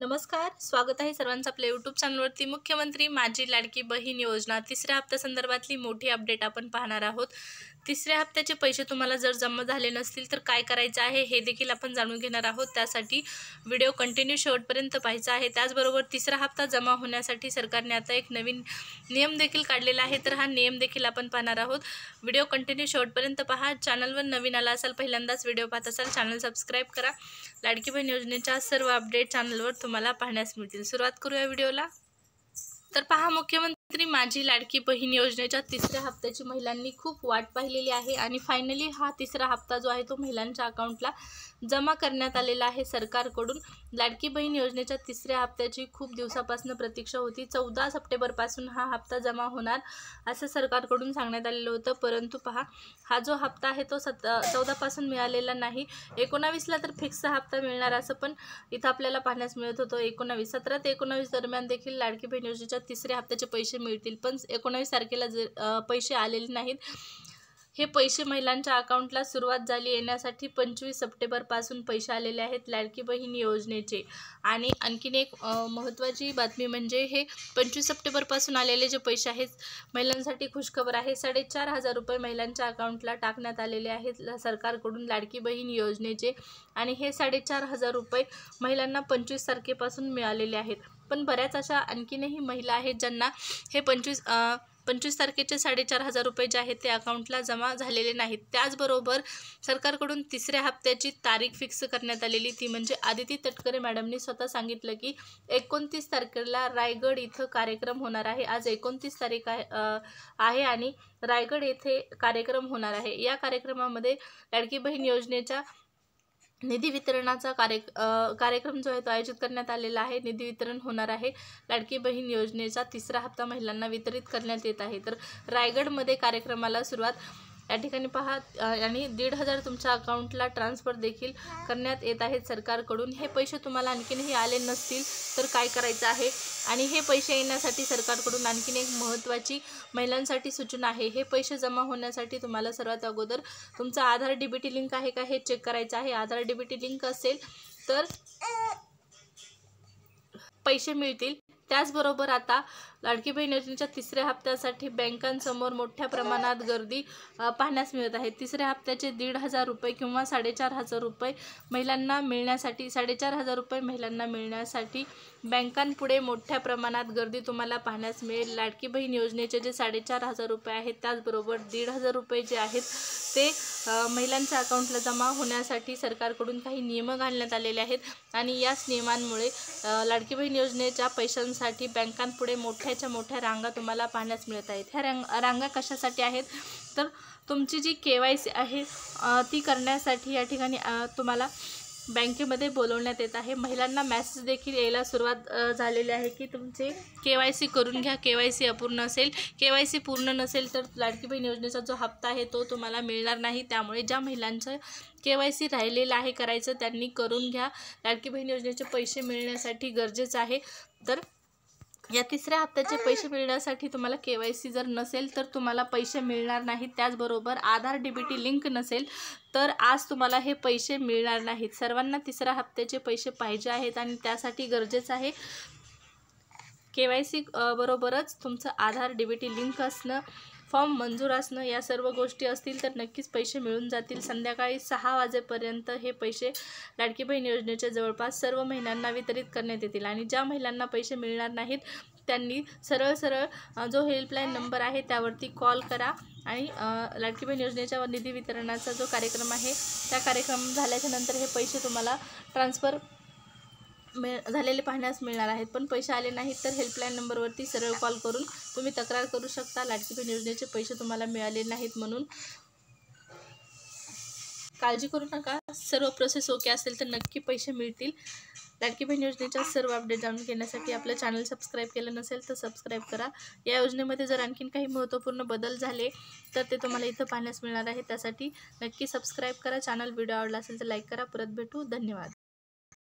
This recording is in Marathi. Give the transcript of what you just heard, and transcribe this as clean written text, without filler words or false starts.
नमस्कार, स्वागत आहे सर्वांचं आपल्या यूट्यूब चॅनलवरती। मुख्यमंत्री माझी लाडकी बहीण योजना तिसऱ्या हप्त्यासंदर्भातली मोठी अपडेट आपण पाहणार आहोत। तिसऱ्या हप्त्याचे पैसे तुम्हाला जर जमा झाले नसतील तर काय करायचं आहे हे देखील आपण जाणून घेणार आहोत। त्यासाठी व्हिडिओ कंटिन्यू शेवटपर्यंत पाहायचा आहे। त्याचबरोबर तिसरा हप्ता जमा होण्यासाठी सरकारने आता एक नवीन नियम देखील काढलेला आहे, तर हा नियम देखील आपण पाहणार आहोत। व्हिडिओ कंटिन्यू शेवटपर्यंत पहा। चॅनलवर नवीन आला असाल, पहिल्यांदाच व्हिडिओ पाहत असाल, चॅनल सबस्क्राइब करा। लाडकी बहीण योजनेच्या सर्व अपडेट चॅनलवर तुम्हाला पाहण्यास मिळतील। सुरुवात करूया व्हिडिओला। तर पहा, मुख्यमंत्री माझी लाडकी बहीण योजनेच्या तिसऱ्या हप्त्याची महिलांनी खूप वाट पाहिलेली आहे आणि फायनली हा तिसरा हप्ता जो आहे तो महिलांच्या अकाउंटला जमा करण्यात आलेला आहे सरकारकडून। लाडकी बहीण योजनेच्या तिसऱ्या हप्त्याची खूप दिवसापासून प्रतीक्षा होती। 14 सप्टेंबरपासून हा हप्ता जमा होणार असं सरकारकडून सांगण्यात आलेलं होतं, परंतु पहा हा जो हप्ता आहे तो 14 पासून मिळालेला नाही। 19ला तर फिक्स हप्ता मिळणार असं पण इथं आपल्याला पाहण्यास मिळत होतं। 17 ते 19 दरम्यान देखील लाडकी बहीण योजनेच्या तिसऱ्या हप्त्याचे पैसे मिळतील, पण 19 तारखेला पैसे आलेले नाहीत। हे पैसे महिलांच्या अकाउंटला सुरुवात झाली येण्यासाठी 25 सप्टेंबरपासून पैसे आलेले आहेत लाडकी बहीण योजनेचे। आणि आणखीन एक महत्त्वाची बातमी म्हणजे हे 25 सप्टेंबरपासून आलेले जे पैसे आहेत महिलांसाठी खुशखबर आहे। 4,500 रुपये महिलांच्या अकाउंटला टाकण्यात आलेले आहेत सरकारकडून लाडकी बहीण योजनेचे, आणि हे 4,500 रुपये महिलांना 25 तारखेपासून मिळालेले आहेत। पण बऱ्याच अशा आणखीनही महिला आहेत ज्यांना हे 25 तारखेचे 4,500 रुपये जे आहेत ते अकाउंटला जमा झालेले नाहीत। त्याचबरोबर सरकारकडून तिसऱ्या हप्त्याची तारीख फिक्स करण्यात आलेली, ती म्हणजे आदिती तटकरे मॅडमनी स्वतः सांगितलं की 29 तारखेला रायगड इथं कार्यक्रम होणार आहे। आज 29 तारीख आहे आणि रायगड येथे कार्यक्रम होणार आहे। या कार्यक्रमामध्ये लाडकी बहीण योजनेच्या निधी वितरणाचा कार्यक्रम जो आहे तो आयोजित करण्यात आलेला आहे। निधी वितरण होणार आहे। लाडकी बहीण योजनेचा तिसरा हप्ता महिलांना वितरित करण्यात येत आहे। तर रायगडमध्ये कार्यक्रमाला सुरुवात या ठिकाणी पहा, आणि 1,500 तुमच्या अकाउंटला ट्रान्सफर देखील करण्यात येत आहेत सरकारकडून। हे पैसे तुम्हाला आणखीनही आले नसतील तर काय करायचं आहे, आणि हे पैसे येण्यासाठी सरकारकडून आणखीन एक महत्त्वाची महिलांसाठी सूचना आहे। हे पैसे जमा होण्यासाठी तुम्हाला सर्वात अगोदर तुमचा आधार डीबीटी लिंक आहे का हे चेक करायचं आहे। आधार डीबीटी लिंक असेल तर पैसे मिळतील। त्याचबरोबर आता लाडकी बहीण योजनेच्या तिसऱ्या हप्त्यासाठी बँकांसमोर मोठ्या प्रमाणात गर्दी पाहण्यास मिळत आहे। तिसऱ्या हप्त्याचे 1,500 रुपये किंवा 4,500 रुपये महिलांना मिळण्यासाठी 4,500 रुपये महिलांना मिळण्यासाठी बँकांपुढे मोठ्या प्रमाणात गर्दी तुम्हाला पाहण्यास मिळेल। लाडकी बहीण योजनेचे जे 4,500 रुपये आहेत त्याचबरोबर 1,500 रुपये जे आहेत ते महिलांच्या अकाउंटला जमा होण्यासाठी सरकारकडून काही नियम घालण्यात आलेले आहेत, आणि याच नियमांमुळे लाडकी बहीण योजनेच्या पैशांसाठी बँकांपुढे मोठ्याच्या मोठ्या रांगा तुम्हाला पाहण्यास मिळत आहेत। ह्या रांगा कशासाठी आहेत तर तुमची जी KYC आहे ती करण्यासाठी या ठिकाणी तुम्हाला बँकेमध्ये बोलवण्यात येत आहे। महिलांना मेसेज देखील यायला सुरुवात झालेली आहे की तुमचे KYC करून घ्या। KYC अपूर्ण असेल, KYC पूर्ण नसेल तर लाडकी बहीण योजनेचा जो हप्ता आहे तो तुम्हाला मिळणार नाही। त्यामुळे ज्या महिलांचं KYC राहिलेलं आहे करायचं त्यांनी करून घ्या। लाडकी बहीण योजनेचे पैसे मिळण्यासाठी गरजेचं आहे। तर या तिसऱ्या हप्त्याचे पैसे मिळण्यासाठी तुम्हाला KYC जर नसेल तर तुम्हाला पैसे मिळणार नाहीत। त्याचबरोबर आधार डीबीटी लिंक नसेल तर आज तुम्हाला हे पैसे मिळणार नाहीत। सर्वांना तिसऱ्या हप्त्याचे पैसे पाहिजे आहेत आणि त्यासाठी गरजेचं आहे KYC बरोबरच तुमचं आधार डीबीटी लिंक असणं, फॉर्म मंजूर असणं, या सर्व गोष्टी असतील तर नक्कीच पैसे मिळून जातील। संध्याकाळी 6 वाजेपर्यंत हे पैसे लाडकी बहीण योजनेच्या जवळपास सर्व महिलांना वितरित करण्यात येतील। आणि ज्या महिलांना पैसे मिळणार नाहीत त्यांनी सरळ जो हेल्पलाईन नंबर आहे त्यावरती कॉल करा, आणि लाडकी बहीण योजनेच्या निधी वितरणाचा जो कार्यक्रम आहे त्या कार्यक्रम झाल्याच्या नंतर हे पैसे तुम्हाला ट्रान्सफर झालेले पाहण्यास मिळणार आहेत। पण पैसे आले नाहीत तर हेल्पलाईन नंबरवरती सरळ कॉल करून तुम्ही तक्रार करू शकता लाडकी बहीण योजनेचे पैसे तुम्हाला मिळाले नाहीत म्हणून। काळजी करू नका, सर्व प्रोसेस ओके असेल तर नक्की पैसे मिळतील। लाडकी बहीण योजनेच्या सर्व अपडेट जाणून घेण्यासाठी आपलं चॅनल सबस्क्राईब केलं नसेल तर सबस्क्राईब करा। या योजनेमध्ये जर आणखीन काही महत्त्वपूर्ण बदल झाले तर ते तुम्हाला इथं पाहण्यास मिळणार आहे, त्यासाठी नक्की सबस्क्राईब करा। चॅनल व्हिडिओ आवडला असेल तर लाईक करा। परत भेटू, धन्यवाद।